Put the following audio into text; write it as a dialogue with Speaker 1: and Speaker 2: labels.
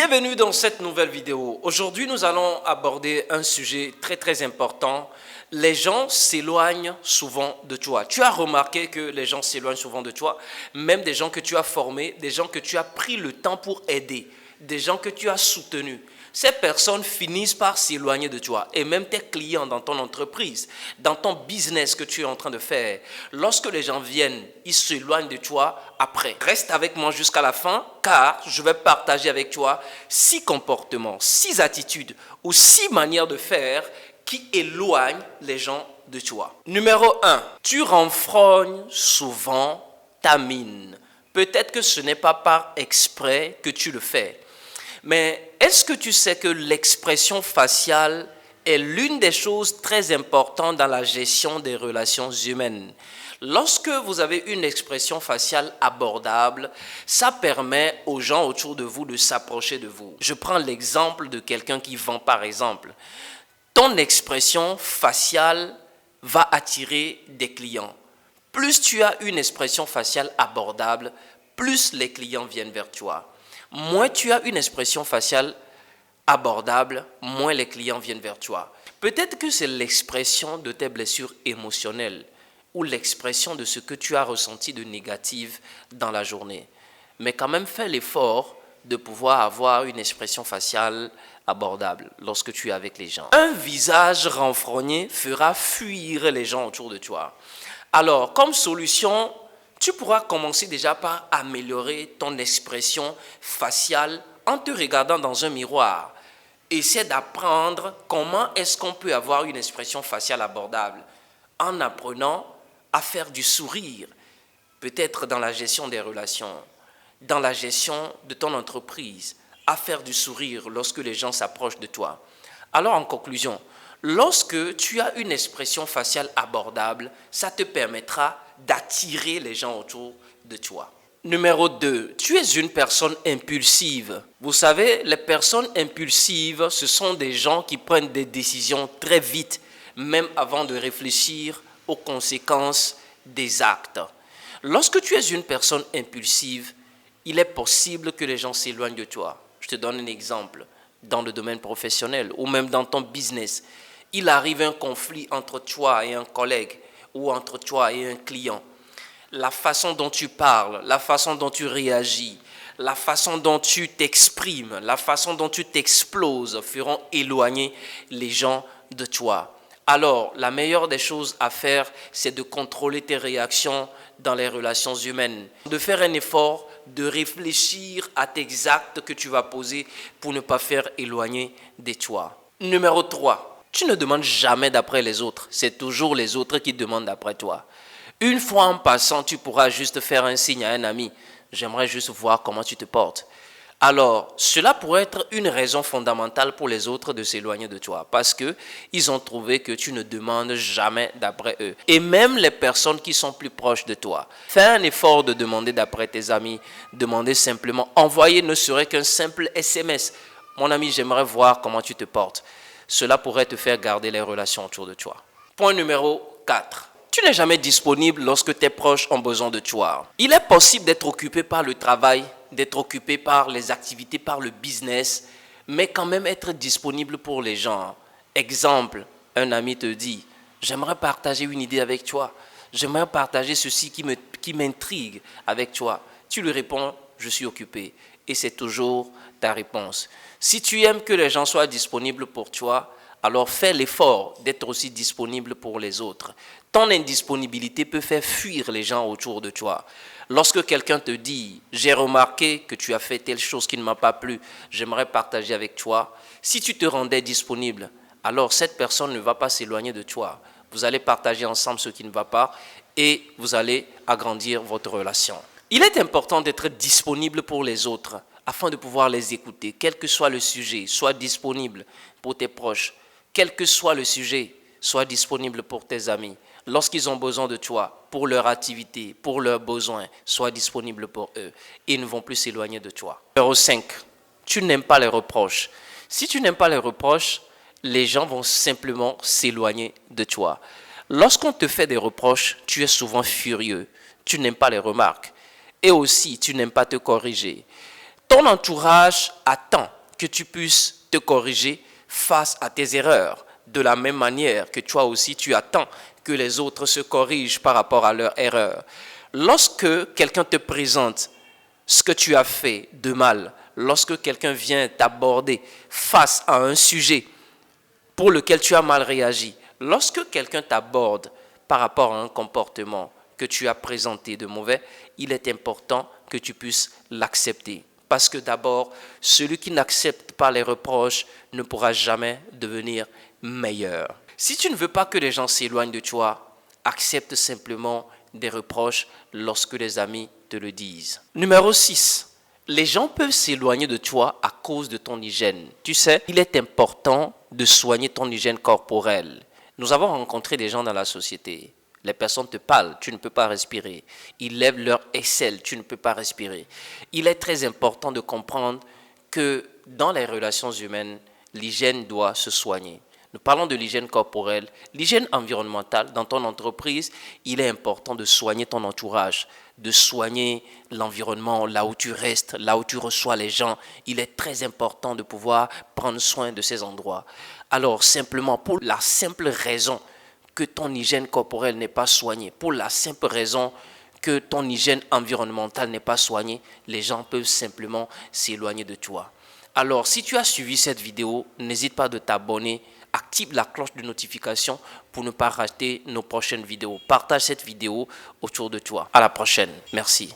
Speaker 1: Bienvenue dans cette nouvelle vidéo. Aujourd'hui, nous allons aborder un sujet très important. Les gens s'éloignent souvent de toi. Tu as remarqué que les gens s'éloignent souvent de toi, même des gens que tu as formés, des gens que tu as pris le temps pour aider, des gens que tu as soutenus. Ces personnes finissent par s'éloigner de toi et même tes clients dans ton entreprise, dans ton business que tu es en train de faire. Lorsque les gens viennent, ils s'éloignent de toi après. Reste avec moi jusqu'à la fin car je vais partager avec toi 6 comportements, 6 attitudes ou 6 manières de faire qui éloignent les gens de toi. Numéro 1, tu renfrognes souvent ta mine. Peut-être que ce n'est pas par exprès que tu le fais. Mais est-ce que tu sais que l'expression faciale est l'une des choses très importantes dans la gestion des relations humaines? Lorsque vous avez une expression faciale abordable, ça permet aux gens autour de vous de s'approcher de vous. Je prends l'exemple de quelqu'un qui vend par exemple. Ton expression faciale va attirer des clients. Plus tu as une expression faciale abordable, plus les clients viennent vers toi. Moins tu as une expression faciale abordable, moins les clients viennent vers toi. Peut-être que c'est l'expression de tes blessures émotionnelles ou l'expression de ce que tu as ressenti de négatif dans la journée. Mais quand même, fais l'effort de pouvoir avoir une expression faciale abordable lorsque tu es avec les gens. Un visage renfrogné fera fuir les gens autour de toi. Alors, comme solution, tu pourras commencer déjà par améliorer ton expression faciale en te regardant dans un miroir. Essaie d'apprendre comment est-ce qu'on peut avoir une expression faciale abordable en apprenant à faire du sourire, peut-être dans la gestion des relations, dans la gestion de ton entreprise, à faire du sourire lorsque les gens s'approchent de toi. Alors en conclusion, lorsque tu as une expression faciale abordable, ça te permettra d'attirer les gens autour de toi. Numéro 2, tu es une personne impulsive. Vous savez, les personnes impulsives, ce sont des gens qui prennent des décisions très vite, même avant de réfléchir aux conséquences des actes. Lorsque tu es une personne impulsive, il est possible que les gens s'éloignent de toi. Je te donne un exemple. Dans le domaine professionnel ou même dans ton business, il arrive un conflit entre toi et un collègue ou entre toi et un client. La façon dont tu parles, la façon dont tu réagis, la façon dont tu t'exprimes, la façon dont tu t'exploses feront éloigner les gens de toi. Alors, la meilleure des choses à faire, c'est de contrôler tes réactions dans les relations humaines, de faire un effort, de réfléchir à tes actes que tu vas poser pour ne pas faire éloigner de toi. Numéro 3, tu ne demandes jamais d'après les autres, c'est toujours les autres qui demandent d'après toi. Une fois en passant, tu pourras juste faire un signe à un ami. J'aimerais juste voir comment tu te portes. Alors, cela pourrait être une raison fondamentale pour les autres de s'éloigner de toi parce qu'ils ont trouvé que tu ne demandes jamais d'après eux. Et même les personnes qui sont plus proches de toi. Fais un effort de demander d'après tes amis. Demandez simplement. Envoyer ne serait qu'un simple SMS. Mon ami, j'aimerais voir comment tu te portes. Cela pourrait te faire garder les relations autour de toi. Point numéro 4. Tu n'es jamais disponible lorsque tes proches ont besoin de toi. Il est possible d'être occupé par le travail, d'être occupé par les activités, par le business, mais quand même être disponible pour les gens. Exemple, un ami te dit, j'aimerais partager une idée avec toi, j'aimerais partager ceci qui m'intrigue avec toi. Tu lui réponds, je suis occupé. Et c'est toujours ta réponse. Si tu aimes que les gens soient disponibles pour toi, alors fais l'effort d'être aussi disponible pour les autres. Ton indisponibilité peut faire fuir les gens autour de toi. Lorsque quelqu'un te dit « J'ai remarqué que tu as fait telle chose qui ne m'a pas plu, j'aimerais partager avec toi », si tu te rendais disponible, alors cette personne ne va pas s'éloigner de toi. Vous allez partager ensemble ce qui ne va pas et vous allez agrandir votre relation. Il est important d'être disponible pour les autres afin de pouvoir les écouter. Quel que soit le sujet, sois disponible pour tes proches. Quel que soit le sujet, sois disponible pour tes amis. Lorsqu'ils ont besoin de toi, pour leur activité, pour leurs besoins, sois disponible pour eux. Ils ne vont plus s'éloigner de toi. Numéro 5, tu n'aimes pas les reproches. Si tu n'aimes pas les reproches, les gens vont simplement s'éloigner de toi. Lorsqu'on te fait des reproches, tu es souvent furieux. Tu n'aimes pas les remarques. Et aussi, tu n'aimes pas te corriger. Ton entourage attend que tu puisses te corriger face à tes erreurs. De la même manière que toi aussi, tu attends que les autres se corrigent par rapport à leurs erreurs. Lorsque quelqu'un te présente ce que tu as fait de mal, lorsque quelqu'un vient t'aborder face à un sujet pour lequel tu as mal réagi, lorsque quelqu'un t'aborde par rapport à un comportement que tu as présenté de mauvais, il est important que tu puisses l'accepter. Parce que d'abord, celui qui n'accepte pas les reproches ne pourra jamais devenir meilleur. Si tu ne veux pas que les gens s'éloignent de toi, accepte simplement des reproches lorsque les amis te le disent. Numéro 6. Les gens peuvent s'éloigner de toi à cause de ton hygiène. Tu sais, il est important de soigner ton hygiène corporelle. Nous avons rencontré des gens dans la société. Les personnes te parlent, tu ne peux pas respirer. Ils lèvent leur aisselle, tu ne peux pas respirer. Il est très important de comprendre que dans les relations humaines, l'hygiène doit se soigner. Nous parlons de l'hygiène corporelle, l'hygiène environnementale. Dans ton entreprise, il est important de soigner ton entourage, de soigner l'environnement, là où tu restes, là où tu reçois les gens. Il est très important de pouvoir prendre soin de ces endroits. Alors, simplement, pour la simple raison que ton hygiène corporelle n'est pas soignée, pour la simple raison que ton hygiène environnementale n'est pas soignée, les gens peuvent simplement s'éloigner de toi. Alors, si tu as suivi cette vidéo, n'hésite pas de t'abonner, active la cloche de notification pour ne pas rater nos prochaines vidéos. Partage cette vidéo autour de toi. À la prochaine. Merci.